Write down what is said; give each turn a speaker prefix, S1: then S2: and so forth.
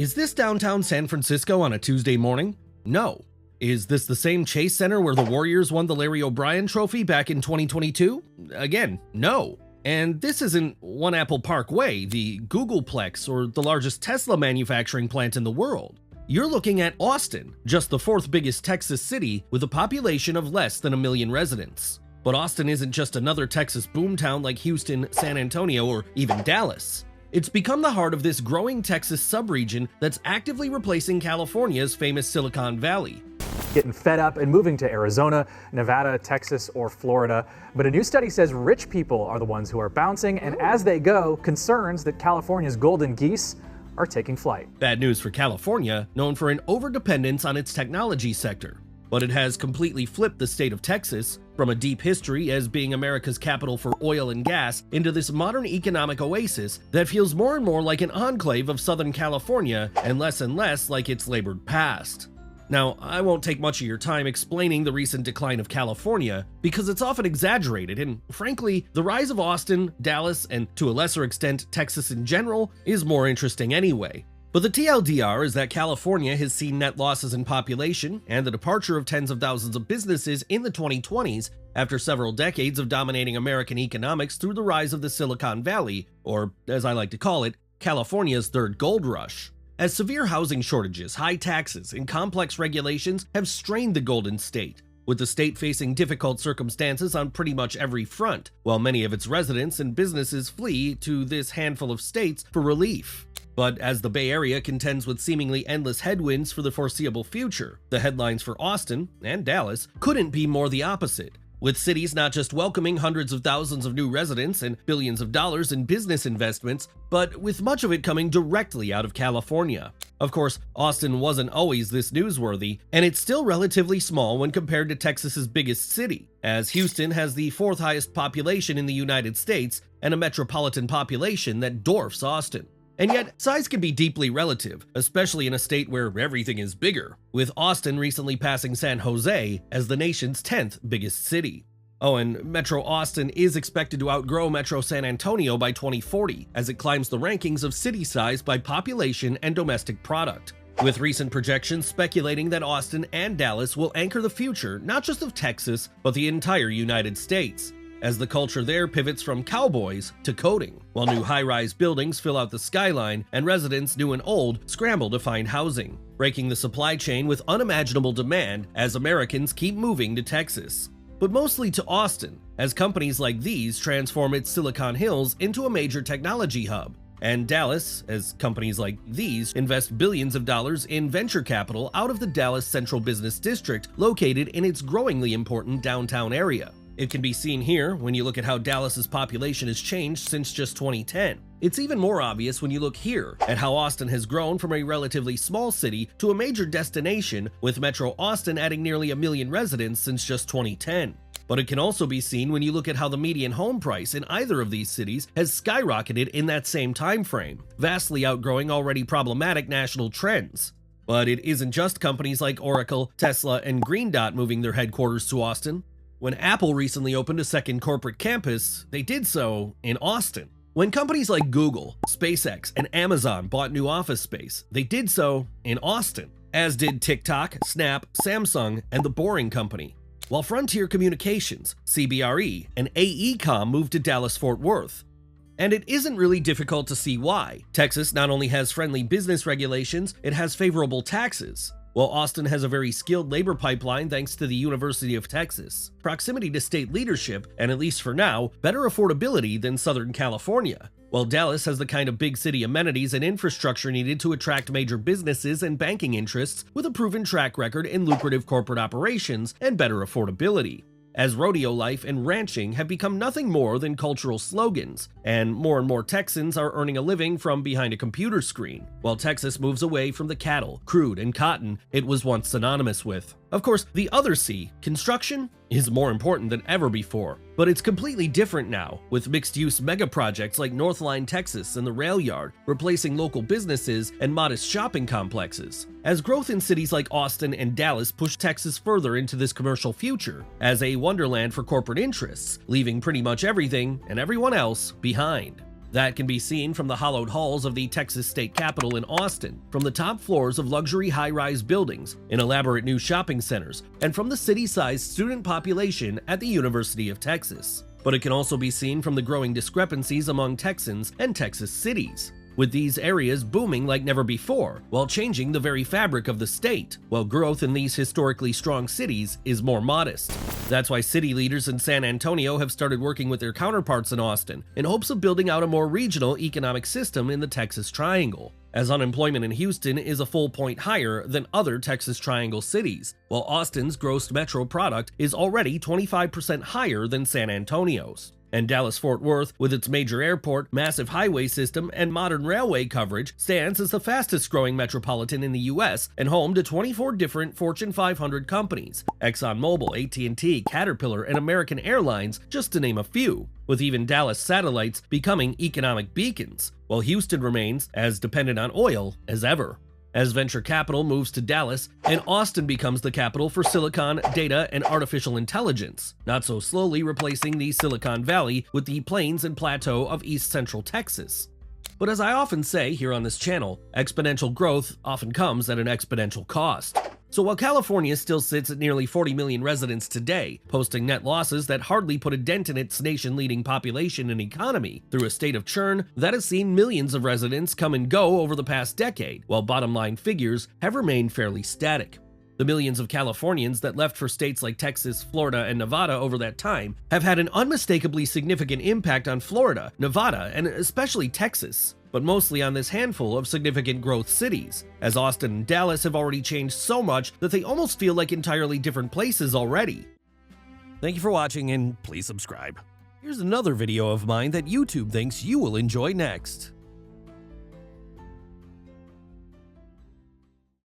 S1: Is this downtown San Francisco on a Tuesday morning? No. Is this the same Chase Center where the Warriors won the Larry O'Brien Trophy back in 2022? Again, no. And this isn't One Apple Park Way, the Googleplex, or the largest Tesla manufacturing plant in the world. You're looking at Austin, just the fourth biggest Texas city with a population of less than 1 million residents. But Austin isn't just another Texas boomtown like Houston, San Antonio, or even Dallas. It's become the heart of this growing Texas subregion that's actively replacing California's famous Silicon Valley.
S2: Getting fed up and moving to Arizona, Nevada, Texas, or Florida. But a new study says rich people are the ones who are bouncing, and as they go, concerns that California's golden geese are taking flight.
S1: Bad news for California, known for an overdependence on its technology sector. But it has completely flipped the state of Texas from a deep history as being America's capital for oil and gas into this modern economic oasis that feels more and more like an enclave of Southern California and less like its labored past. Now, I won't take much of your time explaining the recent decline of California because it's often exaggerated, and frankly, the rise of Austin, Dallas, and to a lesser extent Texas in general is more interesting anyway. But the TLDR is that California has seen net losses in population and the departure of tens of thousands of businesses in the 2020s after several decades of dominating American economics through the rise of the Silicon Valley, or as I like to call it, California's third gold rush. As severe housing shortages, high taxes, and complex regulations have strained the Golden State, with the state facing difficult circumstances on pretty much every front, while many of its residents and businesses flee to this handful of states for relief. But as the Bay Area contends with seemingly endless headwinds for the foreseeable future, the headlines for Austin and Dallas couldn't be more the opposite, with cities not just welcoming hundreds of thousands of new residents and billions of dollars in business investments, but with much of it coming directly out of California. Of course, Austin wasn't always this newsworthy, and it's still relatively small when compared to Texas's biggest city, as Houston has the fourth highest population in the United States and a metropolitan population that dwarfs Austin. And yet, size can be deeply relative, especially in a state where everything is bigger, with Austin recently passing San Jose as the nation's 10th biggest city. Oh, and Metro Austin is expected to outgrow Metro San Antonio by 2040, as it climbs the rankings of city size by population and domestic product, with recent projections speculating that Austin and Dallas will anchor the future not just of Texas, but the entire United States, as the culture there pivots from cowboys to coding, while new high-rise buildings fill out the skyline and residents new and old scramble to find housing, breaking the supply chain with unimaginable demand as Americans keep moving to Texas. But mostly to Austin, as companies like these transform its Silicon Hills into a major technology hub, and Dallas, as companies like these invest billions of dollars in venture capital out of the Dallas Central Business District located in its growingly important downtown area. It can be seen here when you look at how Dallas's population has changed since just 2010. It's even more obvious when you look here at how Austin has grown from a relatively small city to a major destination, with Metro Austin adding nearly 1 million residents since just 2010. But it can also be seen when you look at how the median home price in either of these cities has skyrocketed in that same time frame, vastly outgrowing already problematic national trends. But it isn't just companies like Oracle, Tesla, and Green Dot moving their headquarters to Austin. When Apple recently opened a second corporate campus, they did so in Austin. When companies like Google, SpaceX, and Amazon bought new office space, they did so in Austin, as did TikTok, Snap, Samsung, and The Boring Company. While Frontier Communications, CBRE, and AECom moved to Dallas-Fort Worth. And it isn't really difficult to see why. Texas not only has friendly business regulations, it has favorable taxes, while Austin has a very skilled labor pipeline thanks to the University of Texas, proximity to state leadership, and at least for now, better affordability than Southern California, while Dallas has the kind of big city amenities and infrastructure needed to attract major businesses and banking interests with a proven track record in lucrative corporate operations and better affordability. As rodeo life and ranching have become nothing more than cultural slogans, and more Texans are earning a living from behind a computer screen, while Texas moves away from the cattle, crude, and cotton it was once synonymous with. Of course, the other C, construction, is more important than ever before, but it's completely different now, with mixed-use mega projects like Northline, Texas, and the Rail Yard replacing local businesses and modest shopping complexes, as growth in cities like Austin and Dallas push Texas further into this commercial future as a wonderland for corporate interests, leaving pretty much everything and everyone else behind. That can be seen from the hollowed halls of the Texas state capitol in Austin, from the top floors of luxury high-rise buildings, in elaborate new shopping centers, and from the city-sized student population at the University of Texas. But it can also be seen from the growing discrepancies among Texans and Texas cities, with these areas booming like never before, while changing the very fabric of the state, while growth in these historically strong cities is more modest. That's why city leaders in San Antonio have started working with their counterparts in Austin in hopes of building out a more regional economic system in the Texas Triangle, as unemployment in Houston is a full point higher than other Texas Triangle cities, while Austin's gross metro product is already 25% higher than San Antonio's. And Dallas-Fort Worth, with its major airport, massive highway system, and modern railway coverage, stands as the fastest-growing metropolitan in the U.S. and home to 24 different Fortune 500 companies, ExxonMobil, AT&T, Caterpillar, and American Airlines, just to name a few, with even Dallas satellites becoming economic beacons, while Houston remains as dependent on oil as ever. As venture capital moves to Dallas, and Austin becomes the capital for silicon, data, and artificial intelligence, not so slowly replacing the Silicon Valley with the plains and plateau of East Central Texas. But as I often say here on this channel, exponential growth often comes at an exponential cost. So while California still sits at nearly 40 million residents today, posting net losses that hardly put a dent in its nation-leading population and economy, through a state of churn that has seen millions of residents come and go over the past decade, while bottom-line figures have remained fairly static. The millions of Californians that left for states like Texas, Florida, and Nevada over that time have had an unmistakably significant impact on Florida, Nevada, and especially Texas, but mostly on this handful of significant growth cities, as Austin and Dallas have already changed so much that they almost feel like entirely different places already. Thank you for watching, and please subscribe. Here's another video of mine that YouTube thinks you will enjoy next.